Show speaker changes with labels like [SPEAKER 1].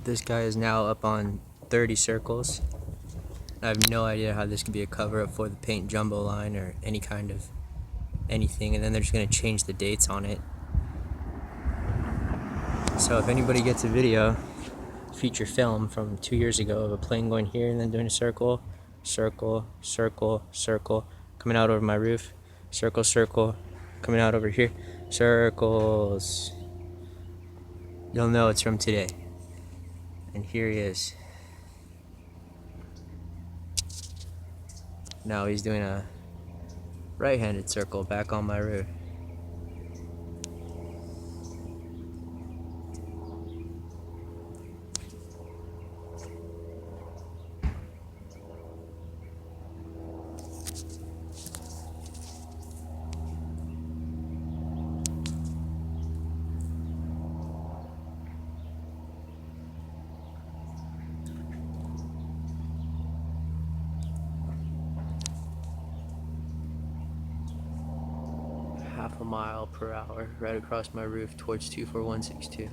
[SPEAKER 1] This guy is now up on 30 circles. I have no idea how this could be a cover-up for the paint jumbo line or any kind of anything, and then they're just going to change the dates on it. So if anybody gets a video, feature film from 2 years ago of a plane going here and then doing a circle, circle, circle, circle, coming out over my roof, circle, circle, coming out over here, circles, you'll know it's from today. And here he is. Now he's doing a right-handed circle back on my roof. Half a mile per hour right across my roof towards 24162.